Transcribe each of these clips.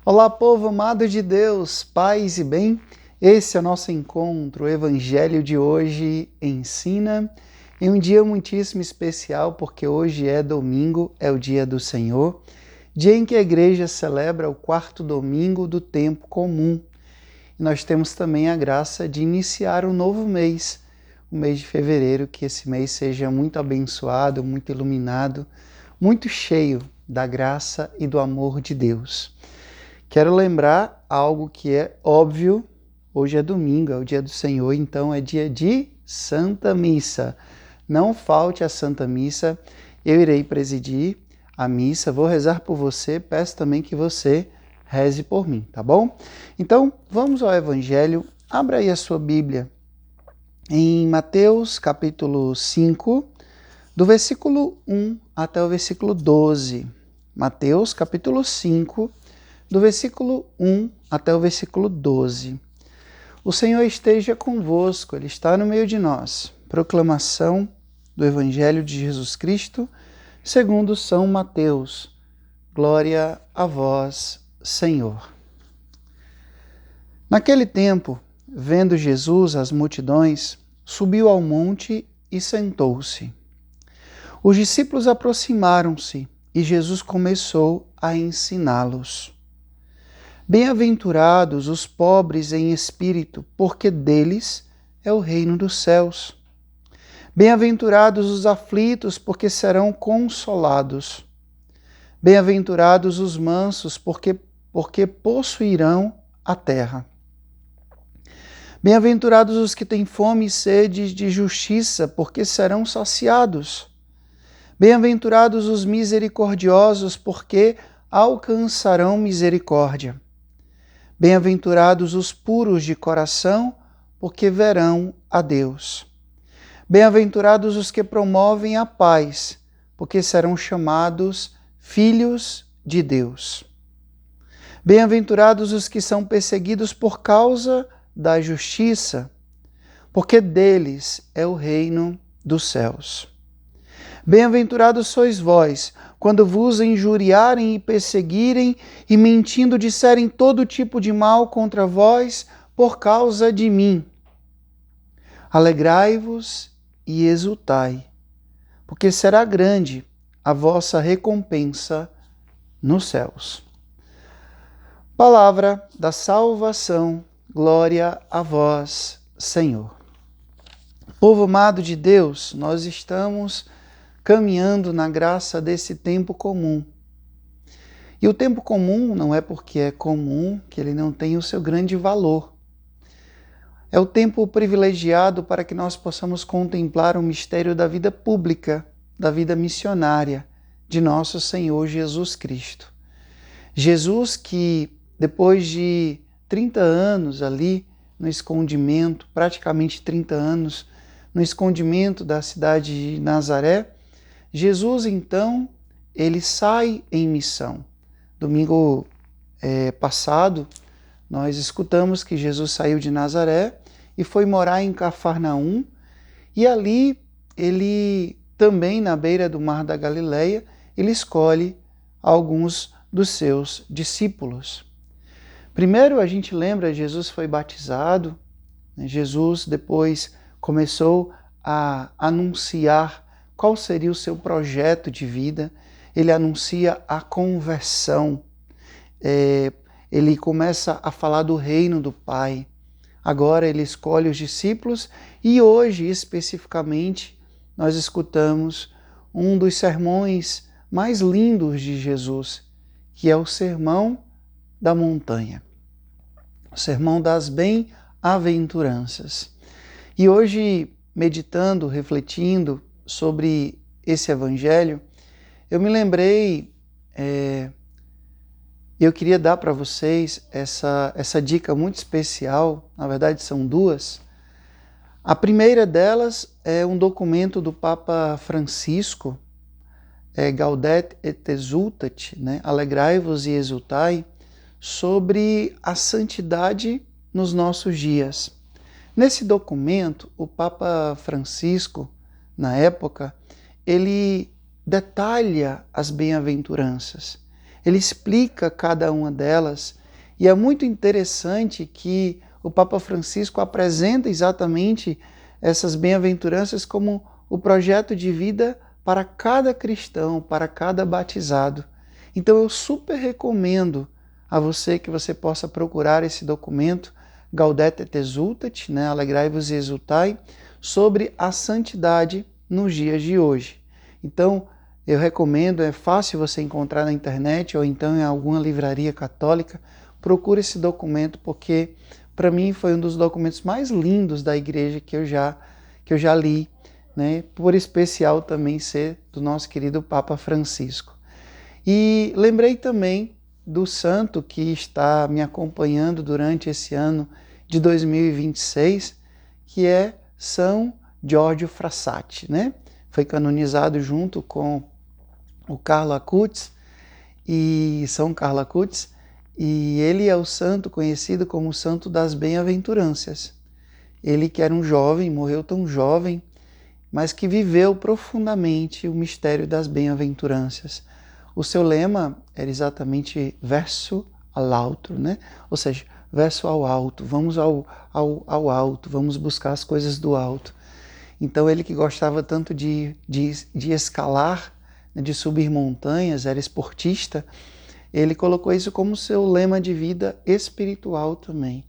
Olá, povo amado de Deus, paz e bem. Esse é o nosso encontro. O Evangelho de hoje ensina em um dia muitíssimo especial, porque hoje é domingo, é o dia do Senhor, dia em que a igreja celebra o quarto domingo do tempo comum. E nós temos também a graça de iniciar um novo mês, o mês de fevereiro, que esse mês seja muito abençoado, muito iluminado, muito cheio da graça e do amor de Deus. Quero lembrar algo que é óbvio, hoje é domingo, é o dia do Senhor, então é dia de Santa Missa. Não falte a Santa Missa, eu irei presidir a missa, vou rezar por você, peço também que você reze por mim, tá bom? Então, vamos ao Evangelho, abra aí a sua Bíblia em Mateus capítulo 5, do versículo 1 até o versículo 12. Mateus capítulo 5, do versículo 1 até o versículo 12. O Senhor esteja convosco, Ele está no meio de nós. Proclamação do Evangelho de Jesus Cristo, segundo São Mateus. Glória a vós, Senhor. Naquele tempo, vendo Jesus as multidões, subiu ao monte e sentou-se. Os discípulos aproximaram-se e Jesus começou a ensiná-los. Bem-aventurados os pobres em espírito, porque deles é o reino dos céus. Bem-aventurados os aflitos, porque serão consolados. Bem-aventurados os mansos, porque possuirão a terra. Bem-aventurados os que têm fome e sede de justiça, porque serão saciados. Bem-aventurados os misericordiosos, porque alcançarão misericórdia. Bem-aventurados os puros de coração, porque verão a Deus. Bem-aventurados os que promovem a paz, porque serão chamados filhos de Deus. Bem-aventurados os que são perseguidos por causa da justiça, porque deles é o reino dos céus. Bem-aventurados sois vós, quando vos injuriarem e perseguirem e mentindo disserem todo tipo de mal contra vós por causa de mim. Alegrai-vos e exultai, porque será grande a vossa recompensa nos céus. Palavra da salvação, glória a vós, Senhor. Povo amado de Deus, nós estamos caminhando na graça desse tempo comum. E o tempo comum não é porque é comum que ele não tem o seu grande valor. É o tempo privilegiado para que nós possamos contemplar o mistério da vida pública, da vida missionária de nosso Senhor Jesus Cristo. Jesus que, depois de 30 anos ali no escondimento, praticamente 30 anos no escondimento da cidade de Nazaré, Jesus, então, ele sai em missão. Domingo passado, nós escutamos que Jesus saiu de Nazaré e foi morar em Cafarnaum, e ali ele também, na beira do mar da Galileia, ele escolhe alguns dos seus discípulos. Primeiro a gente lembra, Jesus foi batizado, Jesus depois começou a anunciar qual seria o seu projeto de vida. Ele anuncia a conversão. Ele começa a falar do reino do Pai. Agora ele escolhe os discípulos e hoje, especificamente, nós escutamos um dos sermões mais lindos de Jesus, que é o Sermão da Montanha, o Sermão das Bem-aventuranças. E hoje, meditando, refletindo sobre esse evangelho, eu me lembrei, eu queria dar para vocês essa dica muito especial, na verdade são duas. A primeira delas é um documento do Papa Francisco, Gaudete et Exsultate, né? Alegrai-vos e exultai, sobre a santidade nos nossos dias. Nesse documento, o Papa Francisco, na época, ele detalha as bem-aventuranças. Ele explica cada uma delas e é muito interessante que o Papa Francisco apresenta exatamente essas bem-aventuranças como o projeto de vida para cada cristão, para cada batizado. Então eu super recomendo a você que você possa procurar esse documento, Gaudete et Exsultat, né? Alegrai-vos e exultai, sobre a santidade nos dias de hoje. Então, eu recomendo, é fácil você encontrar na internet ou então em alguma livraria católica, procure esse documento porque para mim foi um dos documentos mais lindos da igreja que eu já li, né? Por especial também ser do nosso querido Papa Francisco. E lembrei também do santo que está me acompanhando durante esse ano de 2026, que é São Giorgio Frassati, né? Foi canonizado junto com o Carlo Acutis e São Carlo Acutis, e ele é o santo conhecido como o santo das bem-aventuranças. Ele que era um jovem, morreu tão jovem, mas que viveu profundamente o mistério das bem-aventuranças. O seu lema era exatamente verso all'alto, né? Ou seja, verso ao alto, vamos ao alto, vamos buscar as coisas do alto. Então ele que gostava tanto de escalar, de subir montanhas, era esportista, ele colocou isso como seu lema de vida espiritual também.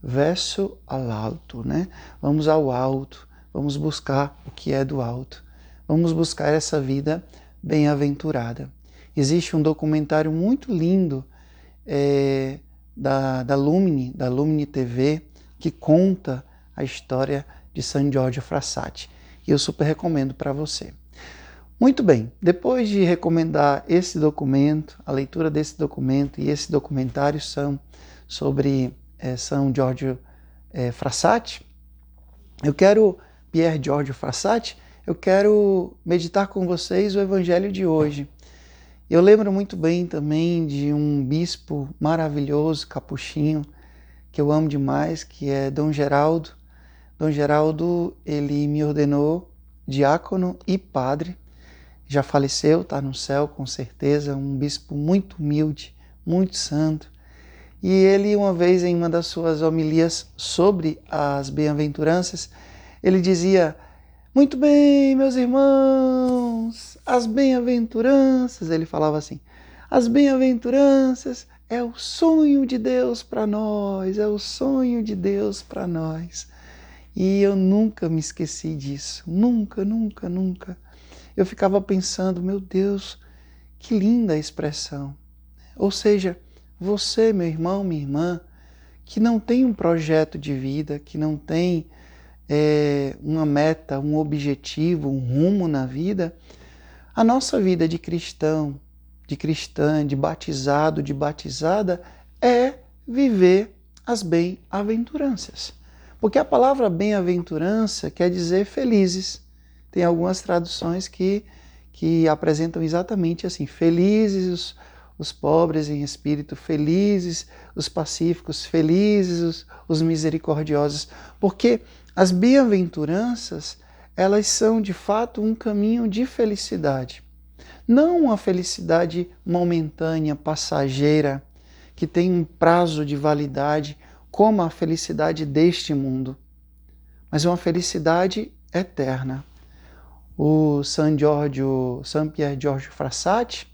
Verso all'alto, né? Vamos ao alto, vamos buscar o que é do alto. Vamos buscar essa vida bem-aventurada. Existe um documentário muito lindo da Lumini TV, que conta a história de San Giorgio Frassati. E eu super recomendo para você. Muito bem, depois de recomendar esse documento, a leitura desse documento e esse documentário são sobre São Giorgio Frassati, Pier Giorgio Frassati, eu quero meditar com vocês o evangelho de hoje. Eu lembro muito bem também de um bispo maravilhoso, capuchinho, que eu amo demais, que é Dom Geraldo. Dom Geraldo, ele me ordenou diácono e padre. Já faleceu, está no céu com certeza, um bispo muito humilde, muito santo. E ele, uma vez em uma das suas homilias sobre as bem-aventuranças, ele dizia: muito bem, meus irmãos, as bem-aventuranças, ele falava assim, as bem-aventuranças é o sonho de Deus para nós, é o sonho de Deus para nós. E eu nunca me esqueci disso, nunca, nunca, nunca. Eu ficava pensando, meu Deus, que linda a expressão. Ou seja, você, meu irmão, minha irmã, que não tem um projeto de vida, que não tem uma meta, um objetivo, um rumo na vida, a nossa vida de cristão, de cristã, de batizado, de batizada, é viver as bem-aventuranças. Porque a palavra bem-aventurança quer dizer felizes. Tem algumas traduções que apresentam exatamente assim, felizes os pobres em espírito, felizes os pacíficos, felizes os misericordiosos, porque as bem-aventuranças, elas são de fato um caminho de felicidade. Não uma felicidade momentânea, passageira, que tem um prazo de validade, como a felicidade deste mundo, mas uma felicidade eterna. O San Pier Giorgio Frassati,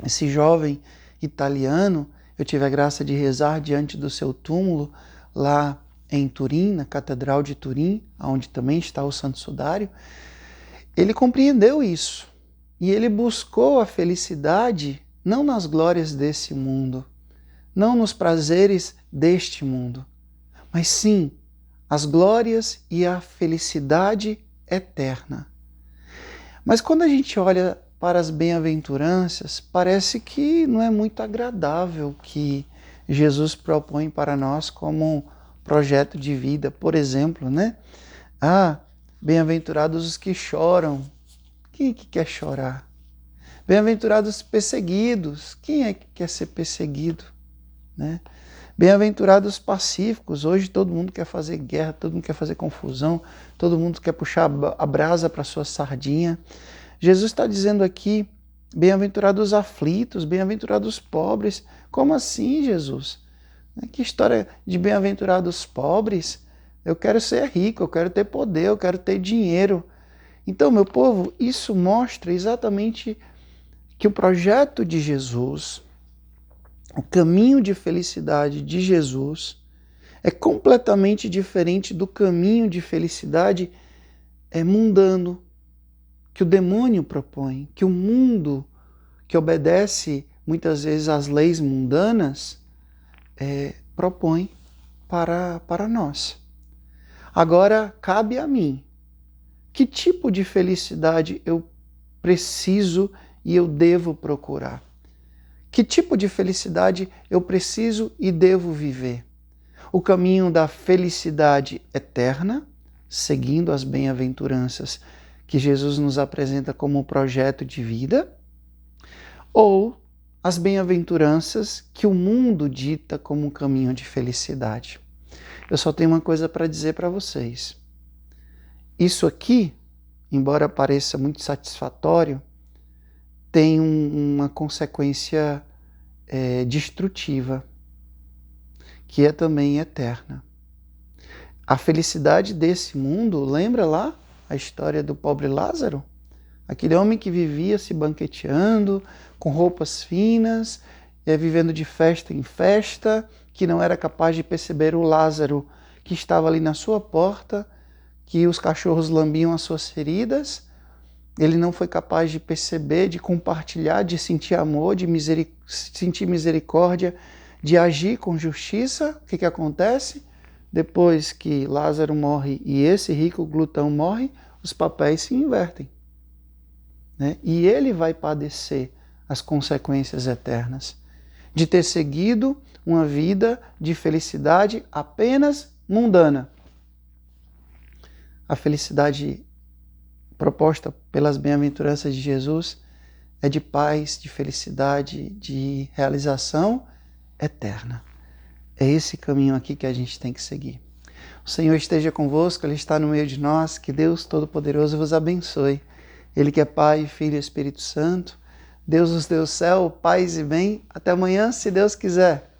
esse jovem italiano, eu tive a graça de rezar diante do seu túmulo lá em Turim, na Catedral de Turim, onde também está o Santo Sudário. Ele compreendeu isso e ele buscou a felicidade não nas glórias desse mundo, não nos prazeres deste mundo, mas sim as glórias e a felicidade eterna. Mas quando a gente olha para as bem-aventuranças, parece que não é muito agradável o que Jesus propõe para nós como projeto de vida. Por exemplo, né? Bem-aventurados os que choram. Quem é que quer chorar? Bem-aventurados os perseguidos. Quem é que quer ser perseguido? Né? Bem-aventurados os pacíficos. Hoje todo mundo quer fazer guerra, todo mundo quer fazer confusão, todo mundo quer puxar a brasa para sua sardinha. Jesus está dizendo aqui, Bem-aventurados os aflitos, bem-aventurados os pobres. Como assim, Jesus? Que história de bem-aventurados pobres? Eu quero ser rico, eu quero ter poder, eu quero ter dinheiro. Então, meu povo, isso mostra exatamente que o projeto de Jesus, o caminho de felicidade de Jesus, é completamente diferente do caminho de felicidade mundano que o demônio propõe, que o mundo que obedece muitas vezes às leis mundanas propõe para nós. Agora, cabe a mim. Que tipo de felicidade eu preciso e eu devo procurar? Que tipo de felicidade eu preciso e devo viver? O caminho da felicidade eterna, seguindo as bem-aventuranças que Jesus nos apresenta como um projeto de vida, ou as bem-aventuranças que o mundo dita como um caminho de felicidade. Eu só tenho uma coisa para dizer para vocês. Isso aqui, embora pareça muito satisfatório, tem uma consequência destrutiva, que é também eterna. A felicidade desse mundo, lembra lá a história do pobre Lázaro? Aquele homem que vivia se banqueteando, com roupas finas, vivendo de festa em festa, que não era capaz de perceber o Lázaro que estava ali na sua porta, que os cachorros lambiam as suas feridas. Ele não foi capaz de perceber, de compartilhar, de sentir amor, de sentir misericórdia, de agir com justiça. O que acontece? Depois que Lázaro morre e esse rico glutão morre, os papéis se invertem. E ele vai padecer as consequências eternas de ter seguido uma vida de felicidade apenas mundana. A felicidade proposta pelas bem-aventuranças de Jesus é de paz, de felicidade, de realização eterna. É esse caminho aqui que a gente tem que seguir. O Senhor esteja convosco, Ele está no meio de nós, que Deus Todo-Poderoso vos abençoe. Ele que é Pai, Filho e Espírito Santo, Deus nos deu o céu, paz e bem. Até amanhã, se Deus quiser.